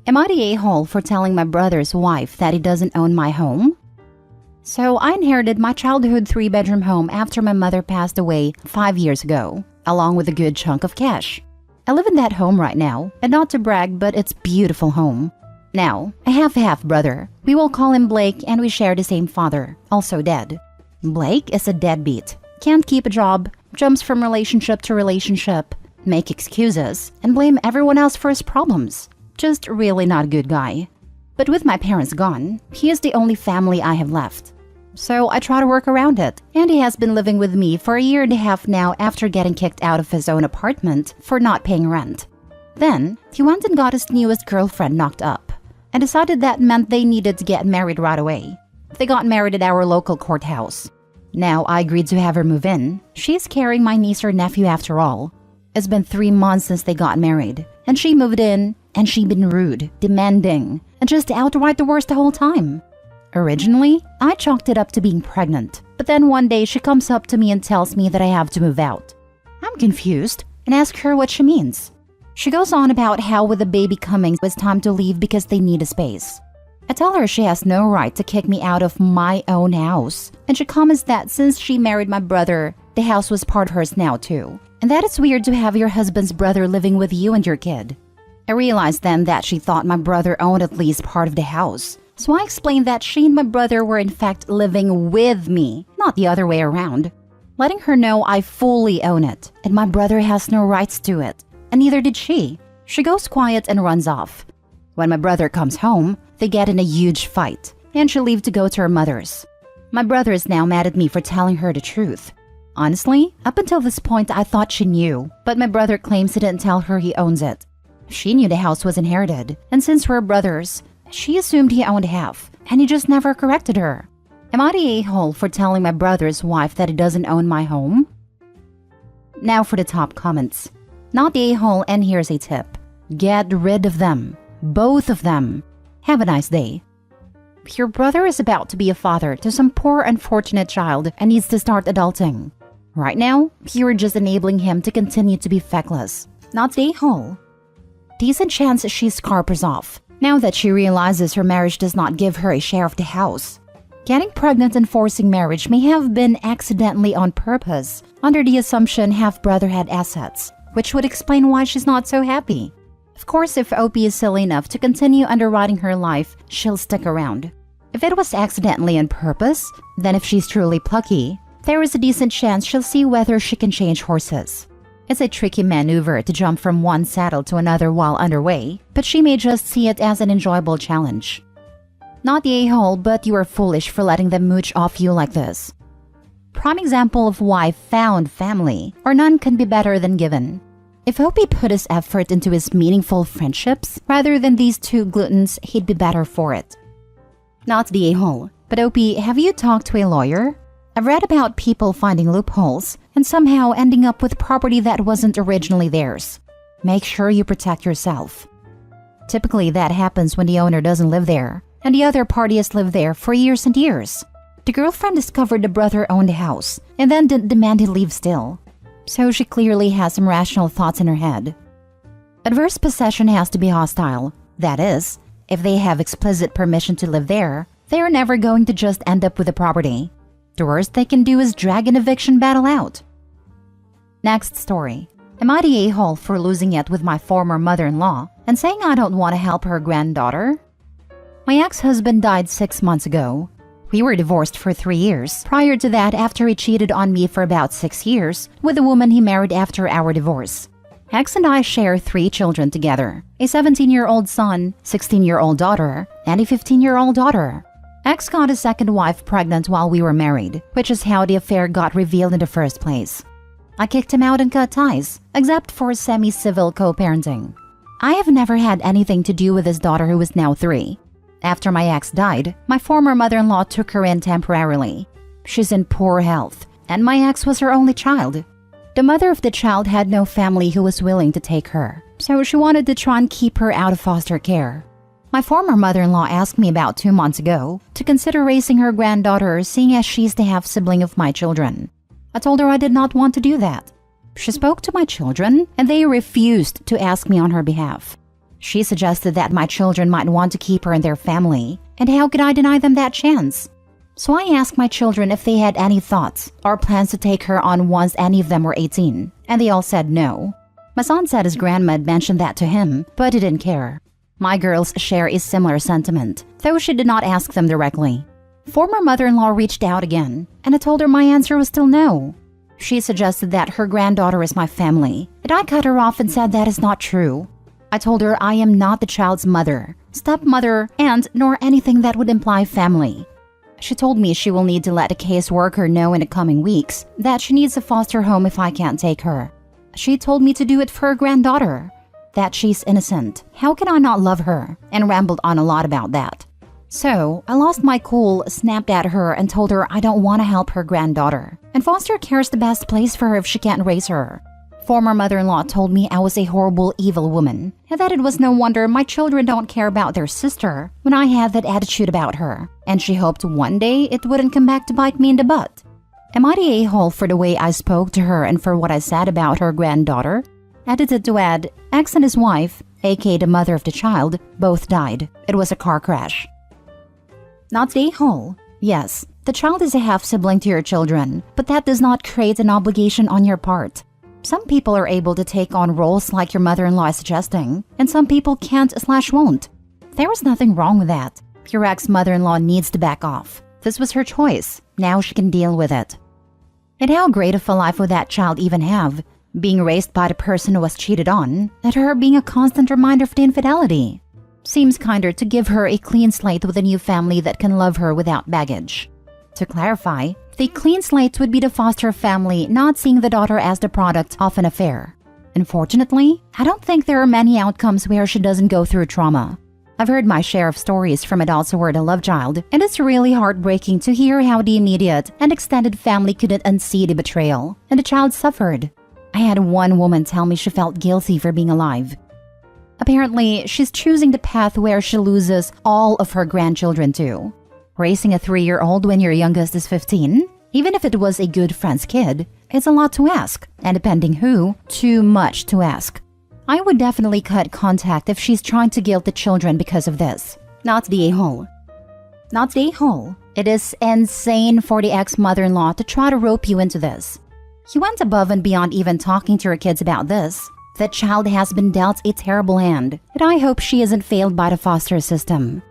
Am I the a-hole for telling my brother's wife that he doesn't own my home? So I inherited my childhood 3-bedroom home after my mother passed away 5 years ago, along with a good chunk of cash. I live in that home right now, and not to brag, but it's a beautiful home. Now, I have a half-brother. We will call him Blake, and we share the same father, also dead. Blake is a deadbeat. Can't keep a job, jumps from relationship to relationship, make excuses, and blame everyone else for his problems. Just really not a good guy. But with my parents gone, he is the only family I have left. So I try to work around it, and he has been living with me for a year and a half now after getting kicked out of his own apartment for not paying rent. Then, he went and got his newest girlfriend knocked up, and decided that meant they needed to get married right away. They got married at our local courthouse. Now I agreed to have her move in. She's carrying my niece or nephew after all. It's been 3 months since they got married, and she moved in, and she'd been rude, demanding, and just outright the worst the whole time. Originally, I chalked it up to being pregnant, but then one day she comes up to me and tells me that I have to move out. I'm confused and ask her what she means. She goes on about how with the baby coming it's time to leave because they need a space. I tell her she has no right to kick me out of my own house, and she comments that since she married my brother, the house was part of hers now too, and that it's weird to have your husband's brother living with you and your kid. I realized then that she thought my brother owned at least part of the house, so I explained that she and my brother were in fact living with me, not the other way around, letting her know I fully own it, and my brother has no rights to it, and neither did she. She goes quiet and runs off. When my brother comes home, they get in a huge fight, and she leaves to go to her mother's. My brother is now mad at me for telling her the truth. Honestly, up until this point I thought she knew, but my brother claims he didn't tell her he owns it. She knew the house was inherited, and since we're brothers, she assumed he owned half, and he just never corrected her. Am I the a-hole for telling my brother's wife that he doesn't own my home? Now for the top comments. Not the a-hole, and here's a tip. Get rid of them. Both of them. Have a nice day. Your brother is about to be a father to some poor unfortunate child and needs to start adulting. Right now, you're just enabling him to continue to be feckless. Not the a-hole. Decent chance she scarpers off, now that she realizes her marriage does not give her a share of the house. Getting pregnant and forcing marriage may have been accidentally on purpose, under the assumption half-brother had assets, which would explain why she's not so happy. Of course, if OP is silly enough to continue underwriting her life, she'll stick around. If it was accidentally on purpose, then if she's truly plucky, there is a decent chance she'll see whether she can change horses. It's a tricky maneuver to jump from one saddle to another while underway, but she may just see it as an enjoyable challenge. Not the a-hole, but you are foolish for letting them mooch off you like this. Prime example of why found family or none can be better than given. If Opie put his effort into his meaningful friendships rather than these two gluttons, he'd be better for it. Not the a-hole, but Opie, have you talked to a lawyer? I've read about people finding loopholes and somehow ending up with property that wasn't originally theirs. Make sure you protect yourself. Typically, that happens when the owner doesn't live there, and the other party has lived there for years and years. The girlfriend discovered the brother owned the house, and then didn't demand he leave still. So she clearly has some rational thoughts in her head. Adverse possession has to be hostile. That is, if they have explicit permission to live there, they are never going to just end up with the property. The worst they can do is drag an eviction battle out. Next story. Am I the a-hole for losing it with my former mother-in-law and saying I don't want to help her granddaughter? My ex-husband died 6 months ago. We were divorced for 3 years. Prior to that, after he cheated on me for about 6 years with a woman he married after our divorce. Ex and I share 3 children together. A 17-year-old son, 16-year-old daughter, and a 15-year-old daughter. Ex got his second wife pregnant while we were married, which is how the affair got revealed in the first place. I kicked him out and cut ties, except for semi-civil co-parenting. I have never had anything to do with his daughter who is now 3. After my ex died, my former mother-in-law took her in temporarily. She's in poor health, and my ex was her only child. The mother of the child had no family who was willing to take her, so she wanted to try and keep her out of foster care. My former mother-in-law asked me about 2 months ago to consider raising her granddaughter, seeing as she's the half-sibling of my children. I told her I did not want to do that. She spoke to my children, and they refused to ask me on her behalf. She suggested that my children might want to keep her in their family, and how could I deny them that chance? So I asked my children if they had any thoughts or plans to take her on once any of them were 18, and they all said no. My son said his grandma had mentioned that to him, but he didn't care. My girls share a similar sentiment, though she did not ask them directly. Former mother-in-law reached out again, and I told her my answer was still no. She suggested that her granddaughter is my family, and I cut her off and said that is not true. I told her I am not the child's mother, stepmother, and nor anything that would imply family. She told me she will need to let a caseworker know in the coming weeks that she needs a foster home if I can't take her. She told me to do it for her granddaughter, that she's innocent. How can I not love her? And rambled on a lot about that. So I lost my cool, snapped at her, and told her I don't want to help her granddaughter, and foster care is the best place for her if she can't raise her. Former mother-in-law told me I was a horrible, evil woman, and that it was no wonder my children don't care about their sister when I had that attitude about her, and she hoped one day it wouldn't come back to bite me in the butt. Am I the a-hole for the way I spoke to her and for what I said about her granddaughter? Edited to add, X and his wife, aka the mother of the child, both died. It was a car crash. Not the a-hole. Yes, the child is a half-sibling to your children, but that does not create an obligation on your part. Some people are able to take on roles like your mother-in-law is suggesting, and some people can't/won't. There is nothing wrong with that. Your ex-mother-in-law needs to back off. This was her choice. Now she can deal with it. And how great of a life would that child even have? Being raised by the person who was cheated on, and her being a constant reminder of the infidelity. Seems kinder to give her a clean slate with a new family that can love her without baggage. To clarify, the clean slate would be the foster family not seeing the daughter as the product of an affair. Unfortunately, I don't think there are many outcomes where she doesn't go through trauma. I've heard my share of stories from adults who were the love child, and it's really heartbreaking to hear how the immediate and extended family couldn't unsee the betrayal, and the child suffered. I had one woman tell me she felt guilty for being alive. Apparently, she's choosing the path where she loses all of her grandchildren too. Raising a 3-year-old when your youngest is 15? Even if it was a good friend's kid, it's a lot to ask, and depending who, too much to ask. I would definitely cut contact if she's trying to guilt the children because of this. Not the a-hole. Not the a-hole. It is insane for the ex-mother-in-law to try to rope you into this. He went above and beyond even talking to her kids about this. That child has been dealt a terrible hand, and I hope she isn't failed by the foster system.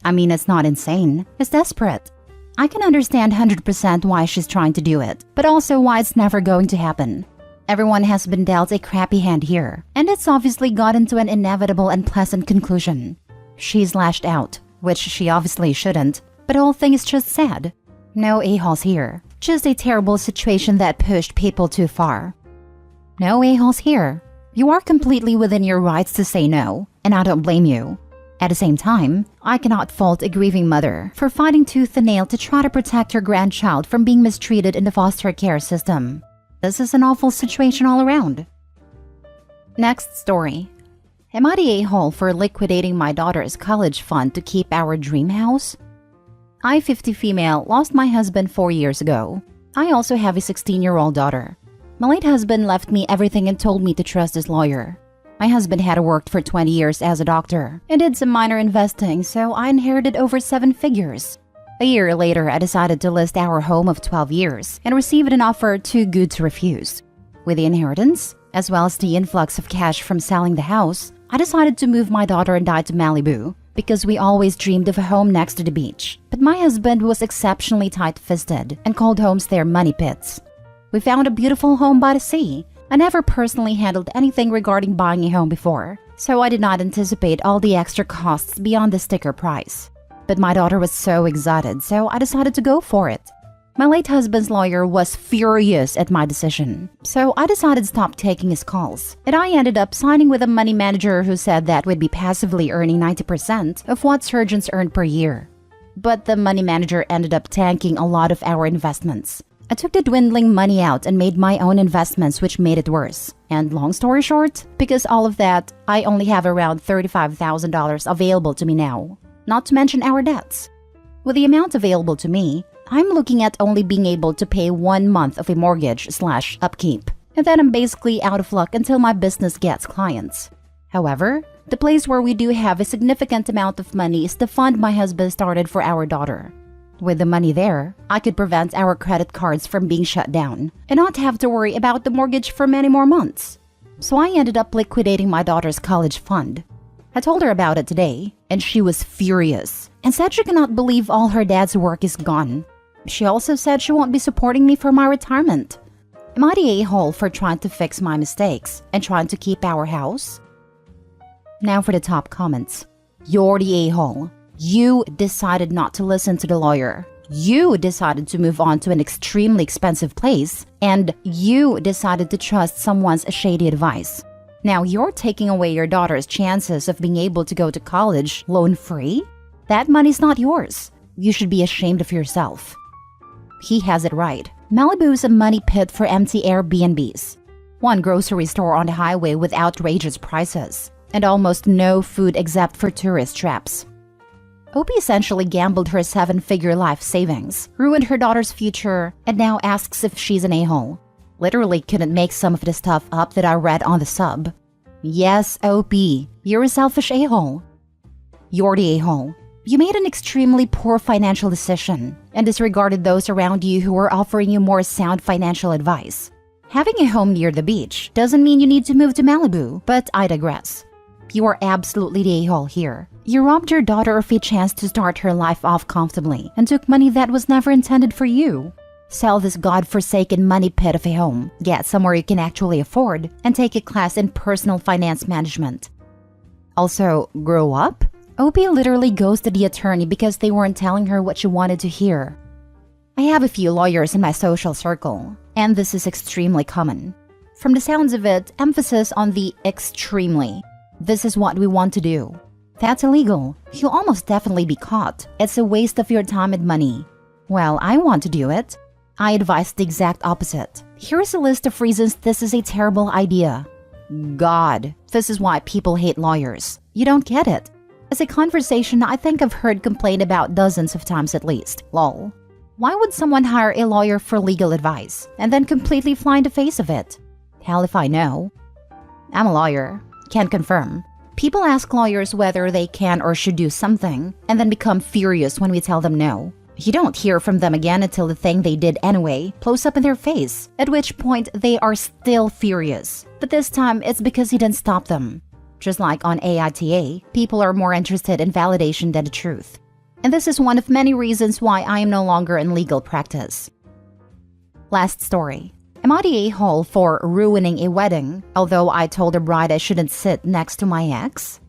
I mean, it's not insane. It's desperate. I can understand 100% why she's trying to do it, but also why it's never going to happen. Everyone has been dealt a crappy hand here, and it's obviously gotten to an inevitable and pleasant conclusion. She's lashed out, which she obviously shouldn't, but the whole thing is just sad. No a-holes here. Just a terrible situation that pushed people too far. No a-holes here. You are completely within your rights to say no, and I don't blame you. At the same time, I cannot fault a grieving mother for fighting tooth and nail to try to protect her grandchild from being mistreated in the foster care system. This is an awful situation all around. Next story. Am I the a-hole for liquidating my daughter's college fund to keep our dream house? I, 50 female, lost my husband 4 years ago. I also have a 16-year-old daughter. My late husband left me everything and told me to trust his lawyer. My husband had worked for 20 years as a doctor and did some minor investing, so I inherited over 7 figures. A year later, I decided to list our home of 12 years and received an offer too good to refuse. With the inheritance, as well as the influx of cash from selling the house, I decided to move my daughter and I to Malibu because we always dreamed of a home next to the beach. But my husband was exceptionally tight-fisted and called homes their money pits. We found a beautiful home by the sea. I never personally handled anything regarding buying a home before, so I did not anticipate all the extra costs beyond the sticker price. But my daughter was so excited, so I decided to go for it. My late husband's lawyer was furious at my decision, so I decided to stop taking his calls, and I ended up signing with a money manager who said that we'd be passively earning 90% of what surgeons earn per year. But the money manager ended up tanking a lot of our investments. I took the dwindling money out and made my own investments, which made it worse. And long story short, because all of that, I only have around $35,000 available to me now, not to mention our debts. With the amount available to me, I'm looking at only being able to pay 1 month of a mortgage/upkeep, and then I'm basically out of luck until my business gets clients. However, The place where we do have a significant amount of money is the fund my husband started for our daughter. With the money there, I could prevent our credit cards from being shut down and not have to worry about the mortgage for many more months. So I ended up liquidating my daughter's college fund. I told her about it today, and she was furious and said she cannot believe all her dad's work is gone. She also said she won't be supporting me for my retirement. Am I the a-hole for trying to fix my mistakes and trying to keep our house? Now for the top comments. You're the a-hole. You decided not to listen to the lawyer. You decided to move on to an extremely expensive place. And you decided to trust someone's shady advice. Now you're taking away your daughter's chances of being able to go to college loan-free? That money's not yours. You should be ashamed of yourself. He has it right. Malibu's a money pit for empty Airbnbs. One grocery store on the highway with outrageous prices, and almost no food except for tourist traps. Opie essentially gambled her 7-figure life savings, ruined her daughter's future, and now asks if she's an a-hole. Literally couldn't make some of the stuff up that I read on the sub. Yes, Opie, you're a selfish a-hole. You're the a-hole. You made an extremely poor financial decision and disregarded those around you who were offering you more sound financial advice. Having a home near the beach doesn't mean you need to move to Malibu, but I digress. You are absolutely the a-hole here. You robbed your daughter of a chance to start her life off comfortably and took money that was never intended for you. Sell this godforsaken money pit of a home, get somewhere you can actually afford, and take a class in personal finance management. Also, grow up? Opie literally ghosted the attorney because they weren't telling her what she wanted to hear. I have a few lawyers in my social circle, and this is extremely common. From the sounds of it, emphasis on the extremely. This is what we want to do. That's illegal. You'll almost definitely be caught. It's a waste of your time and money. Well, I want to do it. I advise the exact opposite. Here's a list of reasons this is a terrible idea. God, this is why people hate lawyers. You don't get it. As a conversation I think I've heard complained about dozens of times at least. Lol. Why would someone hire a lawyer for legal advice and then completely fly in the face of it? Hell if I know. I'm a lawyer. Can't confirm. People ask lawyers whether they can or should do something and then become furious when we tell them no. You don't hear from them again until the thing they did anyway blows up in their face, at which point they are still furious. But this time it's because you didn't stop them. Just like on aita, people are more interested in validation than the truth. And this is one of many reasons why I am no longer in legal practice. Last story. Am I the a-hole for ruining a wedding, although I told the bride I shouldn't sit next to my ex?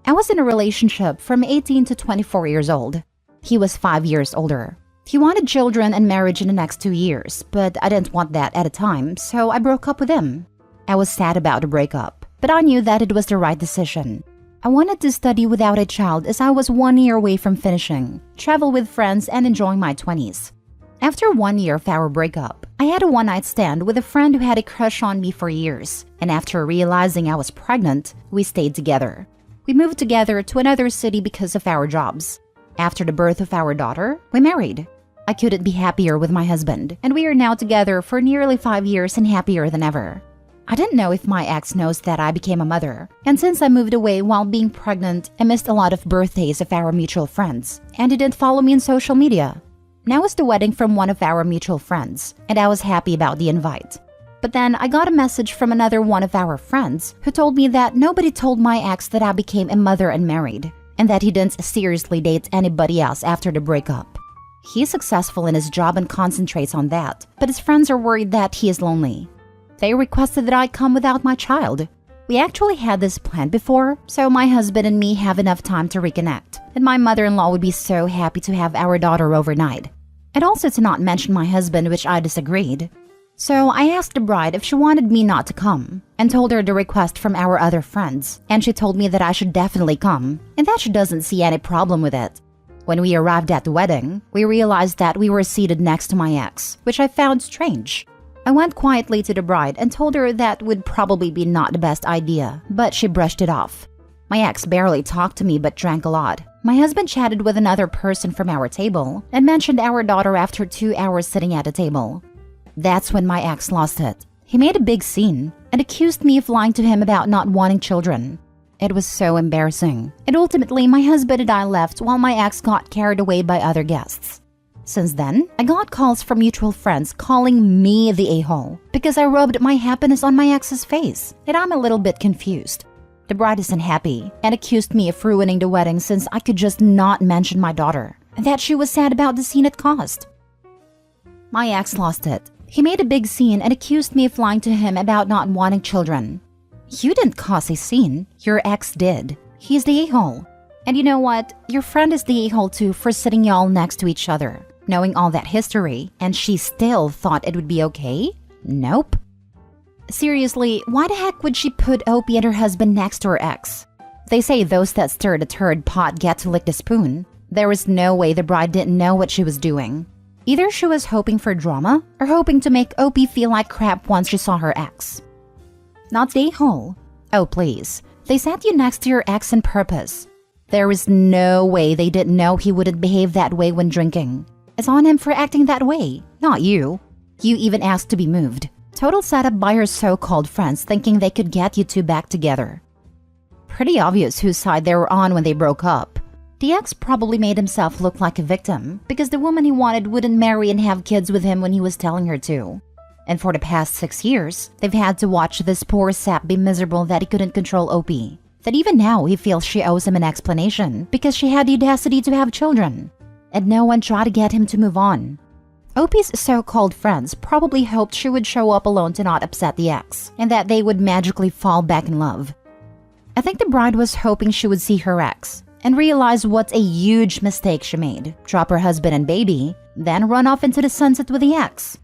I was in a relationship from 18 to 24 years old. He was 5 years older. He wanted children and marriage in the next 2 years, but I didn't want that at a time, so I broke up with him. I was sad about the breakup, but I knew that it was the right decision. I wanted to study without a child as I was 1 year away from finishing, travel with friends, and enjoying my 20s. After 1 year of our breakup, I had a one-night stand with a friend who had a crush on me for years, and after realizing I was pregnant, we stayed together. We moved together to another city because of our jobs. After the birth of our daughter, we married. I couldn't be happier with my husband, and we are now together for nearly 5 years and happier than ever. I didn't know if my ex knows that I became a mother, and since I moved away while being pregnant, I missed a lot of birthdays of our mutual friends, and he didn't follow me on social media. Now it's the wedding from one of our mutual friends, and I was happy about the invite. But then I got a message from another one of our friends who told me that nobody told my ex that I became a mother and married, and that he didn't seriously date anybody else after the breakup. He's successful in his job and concentrates on that, but his friends are worried that he is lonely. They requested that I come without my child. We actually had this planned before, so my husband and me have enough time to reconnect, and my mother-in-law would be so happy to have our daughter overnight. And also to not mention my husband, which I disagreed. So I asked the bride if she wanted me not to come, and told her the request from our other friends, and she told me that I should definitely come, and that she doesn't see any problem with it. When we arrived at the wedding, we realized that we were seated next to my ex, which I found strange. I went quietly to the bride and told her that would probably be not the best idea, but she brushed it off. My ex barely talked to me but drank a lot. My husband chatted with another person from our table and mentioned our daughter after 2 hours sitting at a table. That's when my ex lost it. He made a big scene and accused me of lying to him about not wanting children. It was so embarrassing. And ultimately, my husband and I left while my ex got carried away by other guests. Since then, I got calls from mutual friends calling me the a-hole because I rubbed my happiness on my ex's face, and I'm a little bit confused. The bride isn't happy and accused me of ruining the wedding since I could just not mention my daughter, and that she was sad about the scene it caused. My ex lost it. He made a big scene and accused me of lying to him about not wanting children. You didn't cause a scene, your ex did. He's the a-hole. And you know what? Your friend is the a-hole too for sitting y'all next to each other, knowing all that history, and she still thought it would be okay? Nope. Seriously, why the heck would she put Opie and her husband next to her ex? They say those that stir the turd pot get to lick the spoon. There was no way the bride didn't know what she was doing. Either she was hoping for drama or hoping to make Opie feel like crap once she saw her ex. Not the a-hole. Oh please, they sat you next to your ex on purpose. There is no way they didn't know he wouldn't behave that way when drinking. It's on him for acting that way, not you. You even asked to be moved. Total setup by her so-called friends thinking they could get you two back together. Pretty obvious whose side they were on when they broke up. The ex probably made himself look like a victim because the woman he wanted wouldn't marry and have kids with him when he was telling her to. And for the past 6 years, they've had to watch this poor sap be miserable that he couldn't control Opie. That even now he feels she owes him an explanation because she had the audacity to have children. And no one tried to get him to move on. Opie's so-called friends probably hoped she would show up alone to not upset the ex, and that they would magically fall back in love. I think the bride was hoping she would see her ex and realize what a huge mistake she made, drop her husband and baby, then run off into the sunset with the ex.